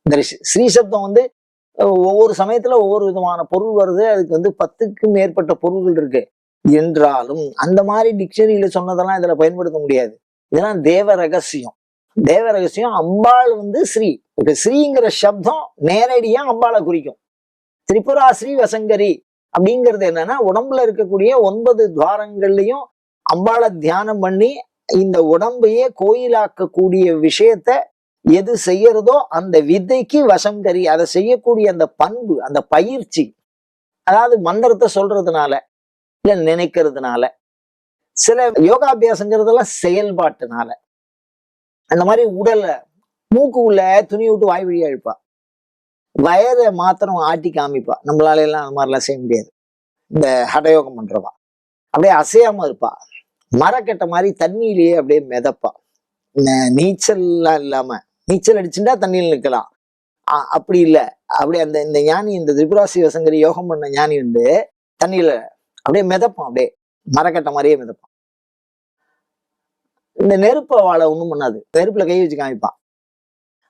இந்த ஸ்ரீ சப்தம் வந்து ஒவ்வொரு சமயத்துல ஒவ்வொரு விதமான பொருள் வருது. அதுக்கு வந்து 10க்கும் மேற்பட்ட பொருள்கள் இருக்கு என்றாலும் அந்த மாதிரி டிக்ஷனரியில சொன்னதெல்லாம் இதுல பயன்படுத்த முடியாது. இதெல்லாம் தேவ ரகசியம். தேவ ரகசியம். அம்பாள் வந்து ஸ்ரீ. இப்ப ஸ்ரீங்கிற சப்தம் நேரடியா அம்பாளை குறிக்கும். திரிபுரா ஸ்ரீ வசங்கரி அப்படிங்கிறது என்னன்னா, உடம்புல இருக்கக்கூடிய 9 துவாரங்கள்லயும் அம்பாளை தியானம் பண்ணி இந்த உடம்பையே கோயிலாக்கக்கூடிய விஷயத்த எது செய்யறதோ அந்த வித்தைக்கு வசங்கரி. அதை செய்யக்கூடிய அந்த பண்பு, அந்த பயிற்சி, அதாவது மந்திரத்தை சொல்றதுனால இல்ல நினைக்கிறதுனால, சில யோகாபியாசங்கிறதெல்லாம் செயல்பாட்டுனால. அந்த மாதிரி உடலை மூக்கு உள்ள துணி விட்டு வாய் வழியா இழுப்பா, வயதை மாத்திரம் ஆட்டி காமிப்பா. நம்மளால எல்லாம் அந்த மாதிரிலாம் செய்ய முடியாது. இந்த ஹடயோகம் பண்றவா அப்படியே அசையாம இருப்பா. மரக்கட்ட மாதிரி தண்ணியிலேயே அப்படியே மிதப்பா. நீச்சல்லாம் இல்லாம, நீச்சல் அடிச்சுட்டா தண்ணியில் நிற்கலாம். அப்படி இல்லை. அப்படியே அந்த இந்த ஞானி, இந்த திரிபுரா ஸ்ரீ வசங்கரி யோகம் பண்ண ஞானி வந்து தண்ணியில அப்படியே மிதப்பான். அப்படியே மரக்கட்ட மாதிரியே மிதப்பான். இந்த நெருப்பை வாழை ஒண்ணும் பண்ணாது. நெருப்புல கை வச்சு காமிப்பான்.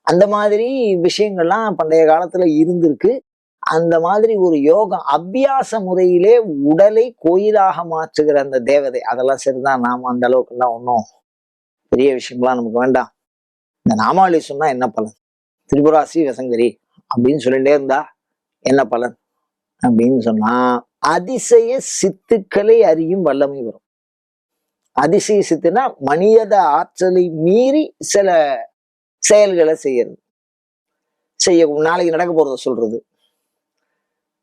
அந்த மாதிரி விஷயங்கள்லாம் பண்டைய காலத்துல இருந்திருக்கு. அந்த மாதிரி ஒரு யோகம் அபியாச முறையிலே உடலை கோயிலாக மாற்றுகிற அந்த தேவதை, அதெல்லாம் சரிதான். நாம அந்த அளவுக்கு எல்லாம் ஒன்றும் பெரிய விஷயம்லாம் நமக்கு வேண்டாம். இந்த நாமாவளி சொன்னா என்ன பலன்? திரிபுரா ஸ்ரீ வசங்கரி அப்படின்னு சொல்லிட்டே இருந்தா என்ன பலன் அப்படின்னு சொன்னா, அதிசய சித்துக்களை அறியும் வல்லமை வரும். அதிசய சித்துனா மனித ஆற்றலை மீறி சில செயல்களை செய்யறது, நாளைக்கு நடக்க போறத சொல்றது,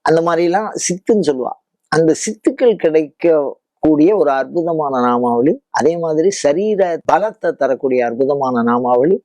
அந்த மாதிரிலாம் சித்துன்னு சொல்லுவா. அந்த சித்துக்கள் கிடைக்கக்கூடிய ஒரு அற்புதமான நாமாவளி. அதே மாதிரி சரீர பலத்தை தரக்கூடிய அற்புதமான நாமாவளி